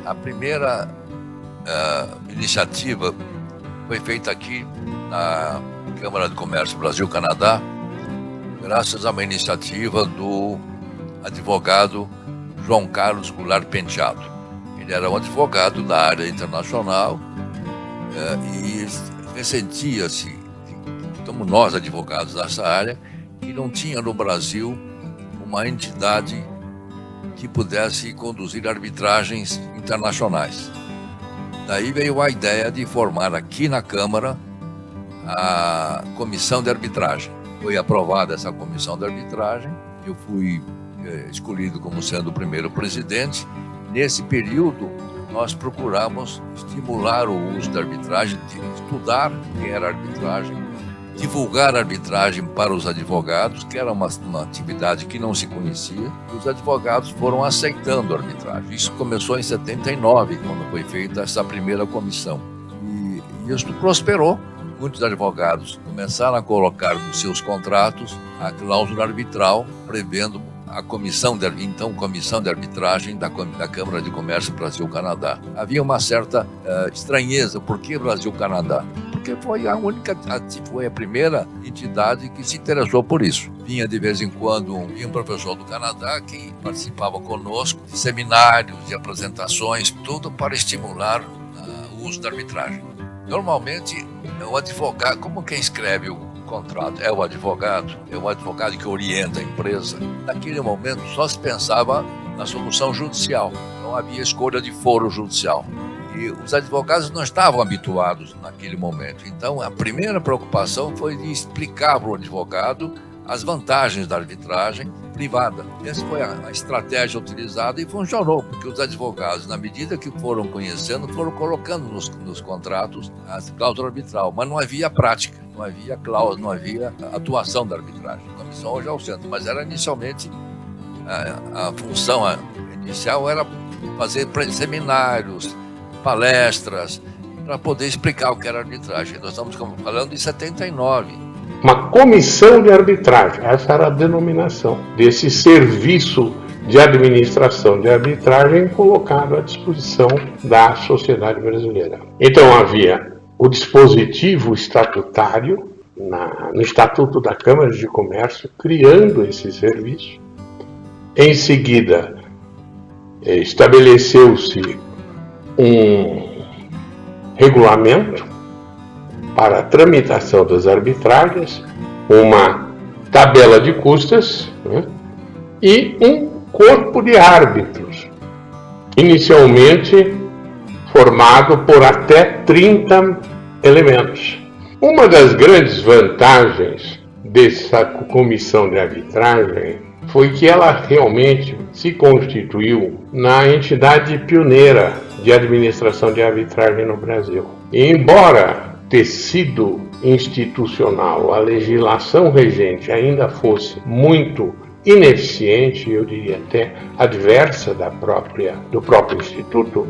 A primeira iniciativa foi feita aqui na Câmara de Comércio Brasil-Canadá, graças a uma iniciativa do advogado João Carlos Goulart Penteado. Ele era um advogado da área internacional e ressentia-se, como nós advogados dessa área, que não tinha no Brasil uma entidade que pudesse conduzir arbitragens internacionais. Daí veio a ideia de formar aqui na Câmara a comissão de arbitragem. Foi aprovada essa comissão de arbitragem, eu fui escolhido como sendo o primeiro presidente. Nesse período, nós procuramos estimular o uso da arbitragem, estudar o que era arbitragem, divulgar a arbitragem para os advogados, que era uma atividade que não se conhecia, e os advogados foram aceitando a arbitragem. Isso começou em 79, quando foi feita essa primeira comissão. E isso prosperou. Muitos advogados começaram a colocar nos seus contratos a cláusula arbitral, prevendo a comissão de arbitragem da Câmara de Comércio Brasil-Canadá. Havia uma certa estranheza. Por que Brasil-Canadá? Porque foi a primeira entidade que se interessou por isso. Vinha de vez em quando um professor do Canadá que participava conosco de seminários, de apresentações, tudo para estimular o uso da arbitragem. Normalmente, o advogado, como quem escreve o contrato é o advogado que orienta a empresa, naquele momento só se pensava na solução judicial, não havia escolha de foro judicial. E os advogados não estavam habituados naquele momento. Então, a primeira preocupação foi de explicar para o advogado as vantagens da arbitragem privada. Essa foi a estratégia utilizada e funcionou, porque os advogados, na medida que foram conhecendo, foram colocando nos contratos a cláusula arbitral, mas não havia prática, não havia cláusula, não havia atuação da arbitragem. A comissão hoje é o centro, mas era inicialmente, a função inicial era fazer seminários, palestras, para poder explicar o que era arbitragem. Nós estamos falando de 79. Uma comissão de arbitragem, essa era a denominação desse serviço de administração de arbitragem colocado à disposição da sociedade brasileira. Então havia o dispositivo estatutário, no Estatuto da Câmara de Comércio, criando esse serviço. Em seguida, estabeleceu-se um regulamento para a tramitação das arbitragens, uma tabela de custas, e um corpo de árbitros, inicialmente formado por até 30 elementos. Uma das grandes vantagens dessa comissão de arbitragem foi que ela realmente se constituiu na entidade pioneira de administração de arbitragem no Brasil. E embora tecido institucional, a legislação regente ainda fosse muito ineficiente, eu diria até adversa do próprio Instituto,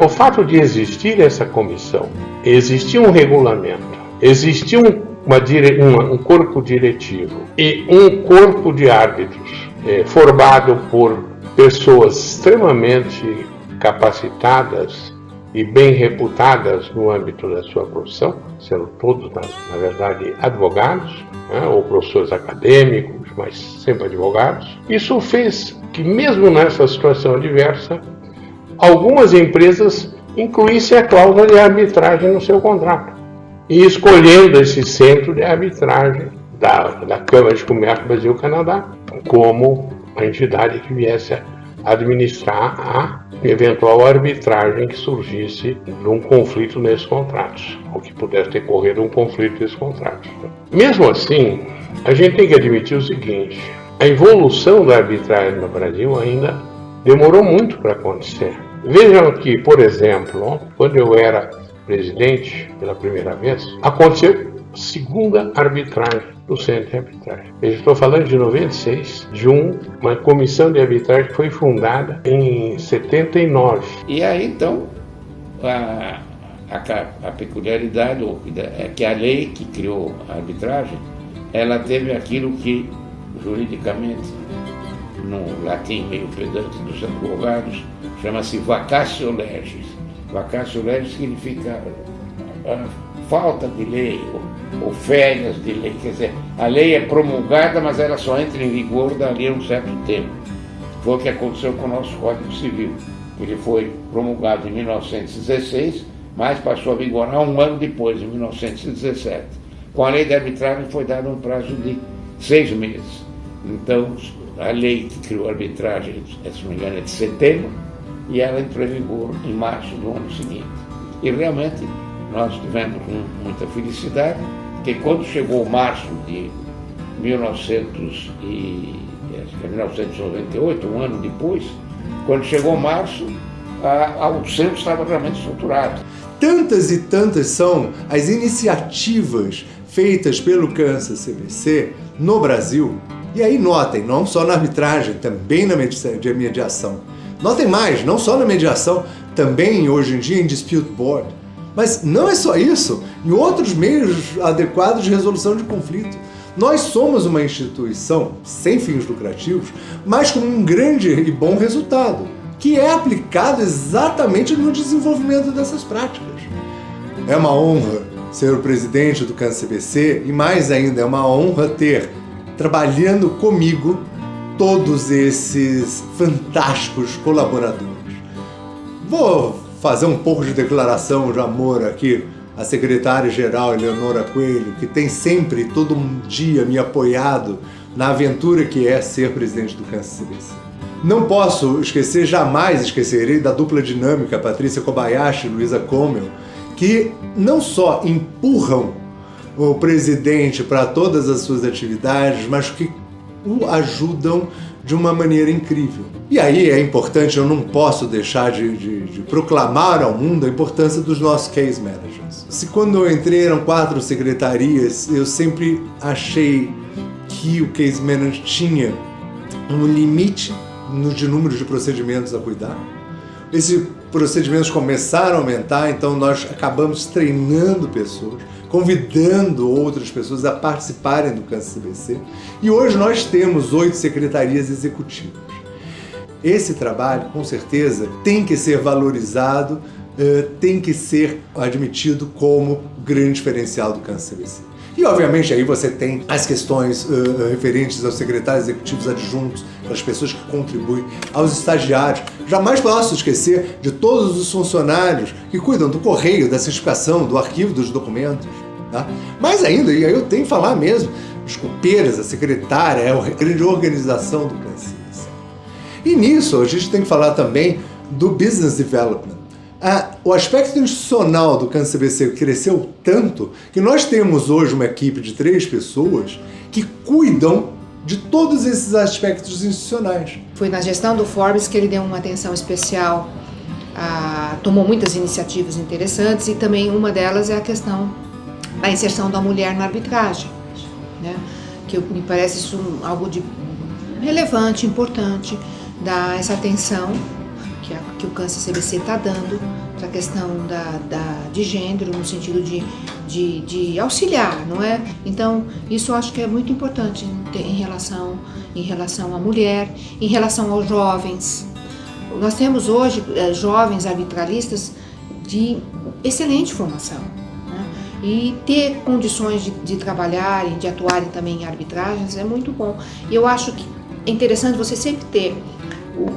o fato de existir essa comissão, existia um regulamento, existia um corpo diretivo e um corpo de árbitros formado por pessoas extremamente capacitadas e bem reputadas no âmbito da sua profissão, sendo todos, na verdade, advogados, ou professores acadêmicos, mas sempre advogados. Isso fez que, mesmo nessa situação adversa, algumas empresas incluíssem a cláusula de arbitragem no seu contrato, e escolhendo esse centro de arbitragem da Câmara de Comércio Brasil-Canadá como a entidade que viesse a administrar a eventual arbitragem que surgisse de um conflito nesses contratos, ou que pudesse decorrer de um conflito nesses contratos. Mesmo assim, a gente tem que admitir o seguinte: a evolução da arbitragem no Brasil ainda demorou muito para acontecer. Vejam que, por exemplo, quando eu era presidente pela primeira vez, aconteceu a segunda arbitragem do Centro de Arbitragem. Eu estou falando de 96, de uma comissão de arbitragem que foi fundada em 79. E aí, então, a peculiaridade é que a lei que criou a arbitragem, ela teve aquilo que, juridicamente, no latim meio pedante dos advogados, chama-se vacatio legis. Vacatio legis significa falta de lei ou férias de lei. Quer dizer, a lei é promulgada, mas ela só entra em vigor dali a um certo tempo. Foi o que aconteceu com o nosso Código Civil. Ele foi promulgado em 1916, mas passou a vigorar um ano depois, em 1917. Com a lei da arbitragem foi dado um prazo de 6 meses. Então, a lei que criou a arbitragem, se não me engano, é de setembro, e ela entrou em vigor em março do ano seguinte. E realmente nós tivemos muita felicidade, porque quando chegou março de 1998, um ano depois, quando chegou março, o centro estava realmente estruturado. Tantas e tantas são as iniciativas feitas pelo CANSA-CBC no Brasil. E aí notem, não só na arbitragem, também na mediação. Notem mais, não só na mediação, também hoje em dia em dispute board. Mas não é só isso, em outros meios adequados de resolução de conflito. Nós somos uma instituição sem fins lucrativos, mas com um grande e bom resultado, que é aplicado exatamente no desenvolvimento dessas práticas. É uma honra ser o presidente do CANSA-CBC e mais ainda é uma honra ter, trabalhando comigo, todos esses fantásticos colaboradores. Vou fazer um pouco de declaração de amor aqui à secretária-geral Eleonora Coelho, que tem sempre, todo dia, me apoiado na aventura que é ser presidente do CANSA-CBC. Não posso esquecer, jamais esquecerei, da dupla dinâmica Patrícia Kobayashi e Luísa Comel, que não só empurram o presidente para todas as suas atividades, mas que o ajudam de uma maneira incrível. E aí é importante, eu não posso deixar de proclamar ao mundo a importância dos nossos case managers. Se quando eu entrei eram 4 secretarias, eu sempre achei que o case manager tinha um limite de número de procedimentos a cuidar. Esses procedimentos começaram a aumentar, então nós acabamos treinando pessoas, convidando outras pessoas a participarem do CANSA-CBC. E hoje nós temos 8 secretarias executivas. Esse trabalho, com certeza, tem que ser valorizado, tem que ser admitido como grande diferencial do CANSA-CBC. E, obviamente, aí você tem as questões referentes aos secretários executivos adjuntos, as pessoas que contribuem, aos estagiários. Jamais posso esquecer de todos os funcionários que cuidam do correio, da certificação, do arquivo dos documentos. Tá? Mas ainda, e aí eu tenho que falar mesmo, as copeiras, a secretária, a grande organização do CANSA-CBC. E nisso, a gente tem que falar também do business development. O aspecto institucional do CANSA-CBC cresceu tanto que nós temos hoje uma equipe de 3 pessoas que cuidam de todos esses aspectos institucionais. Foi na gestão do Forbes que ele deu uma atenção especial, tomou muitas iniciativas interessantes e também uma delas é a questão da inserção da mulher na arbitragem, né? Que me parece isso algo de relevante, importante, dar essa atenção que o CANSA-CBC está dando para a questão de gênero, no sentido de auxiliar, não é? Então, isso eu acho que é muito importante em relação à mulher, em relação aos jovens. Nós temos hoje jovens arbitralistas de excelente formação, né? E ter condições de trabalharem, de atuarem também em arbitragens é muito bom. E eu acho que é interessante você sempre ter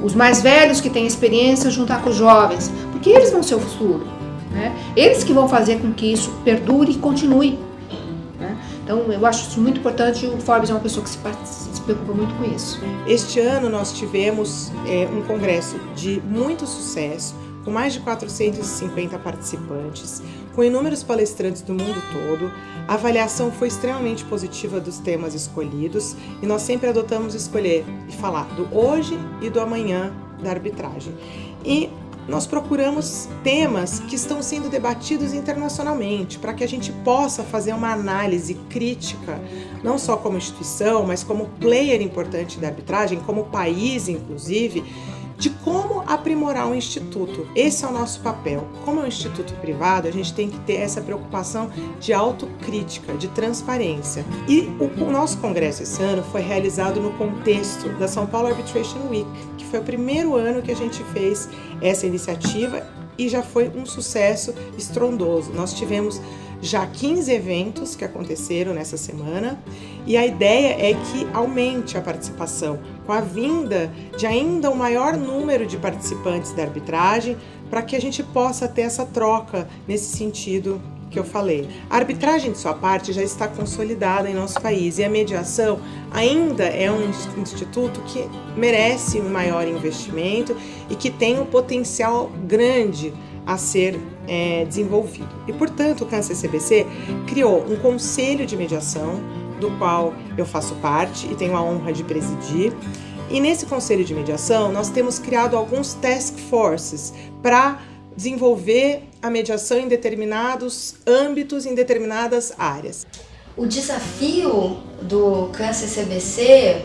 os mais velhos que têm experiência juntar com os jovens, porque eles vão ser o futuro, né? Eles que vão fazer com que isso perdure e continue, né? Então eu acho isso muito importante. O Forbes é uma pessoa que se preocupa muito com isso. Este ano nós tivemos um congresso de muito sucesso, com mais de 450 participantes, com inúmeros palestrantes do mundo todo. A avaliação foi extremamente positiva dos temas escolhidos e nós sempre adotamos escolher e falar do hoje e do amanhã da arbitragem. E nós procuramos temas que estão sendo debatidos internacionalmente, para que a gente possa fazer uma análise crítica, não só como instituição, mas como player importante da arbitragem, como país, inclusive, de como aprimorar o instituto. Esse é o nosso papel. Como é um instituto privado, a gente tem que ter essa preocupação de autocrítica, de transparência. E o nosso congresso esse ano foi realizado no contexto da São Paulo Arbitration Week, que foi o primeiro ano que a gente fez essa iniciativa e já foi um sucesso estrondoso. Nós tivemos já 15 eventos que aconteceram nessa semana e a ideia é que aumente a participação com a vinda de ainda um maior número de participantes da arbitragem para que a gente possa ter essa troca nesse sentido que eu falei. A arbitragem, de sua parte, já está consolidada em nosso país e a mediação ainda é um instituto que merece um maior investimento e que tem um potencial grande a ser desenvolvido. E, portanto, o CAN-CCBC criou um conselho de mediação, do qual eu faço parte e tenho a honra de presidir. E nesse conselho de mediação, nós temos criado alguns task forces para desenvolver a mediação em determinados âmbitos, em determinadas áreas. O desafio do CAN-CCBC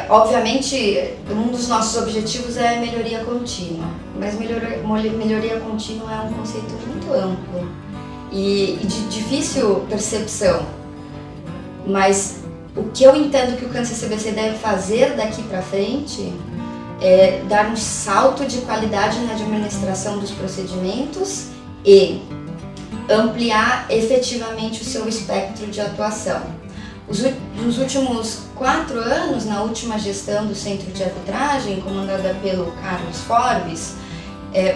obviamente, um dos nossos objetivos é melhoria contínua, mas melhoria contínua é um conceito muito amplo e de difícil percepção. Mas o que eu entendo que o CAN-CCBC deve fazer daqui para frente é dar um salto de qualidade na administração dos procedimentos e ampliar efetivamente o seu espectro de atuação. Nos últimos 4 anos, na última gestão do Centro de Arbitragem, comandada pelo Carlos Forbes,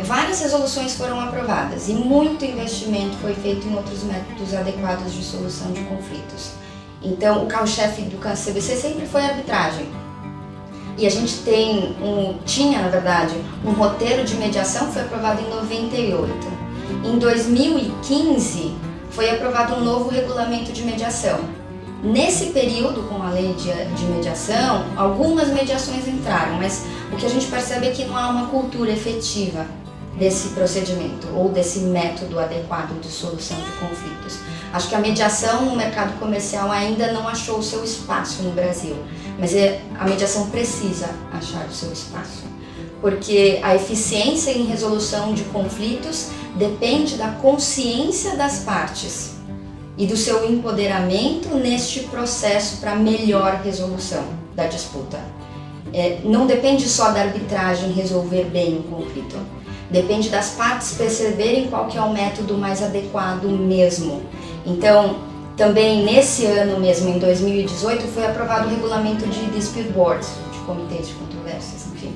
várias resoluções foram aprovadas e muito investimento foi feito em outros métodos adequados de solução de conflitos. Então, o carro-chefe do CAN-CCBC sempre foi a arbitragem. E a gente tinha, na verdade, um roteiro de mediação que foi aprovado em 98. Em 2015, foi aprovado um novo regulamento de mediação. Nesse período, com a lei de mediação, algumas mediações entraram, mas o que a gente percebe é que não há uma cultura efetiva desse procedimento ou desse método adequado de solução de conflitos. Acho que a mediação no mercado comercial ainda não achou o seu espaço no Brasil, mas a mediação precisa achar o seu espaço, porque a eficiência em resolução de conflitos depende da consciência das partes e do seu empoderamento neste processo para melhor resolução da disputa. Não depende só da arbitragem resolver bem o conflito, depende das partes perceberem qual que é o método mais adequado mesmo. Então, também nesse ano mesmo, em 2018, foi aprovado o regulamento de dispute boards, de comitês de controvérsias, enfim.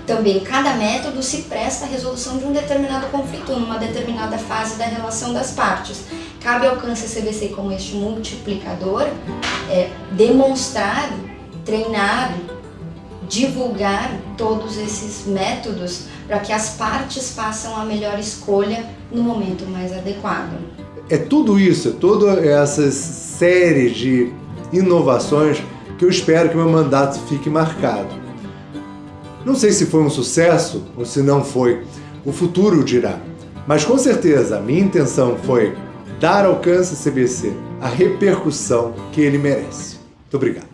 Também cada método se presta à resolução de um determinado conflito, numa determinada fase da relação das partes. Cabe ao CAN-CCBC, como este multiplicador, demonstrar, treinar, divulgar todos esses métodos para que as partes façam a melhor escolha no momento mais adequado. É tudo isso, toda essa série de inovações que eu espero que meu mandato fique marcado. Não sei se foi um sucesso ou se não foi, o futuro dirá. Mas com certeza a minha intenção foi dar ao CAN-CCBC a repercussão que ele merece. Muito obrigado.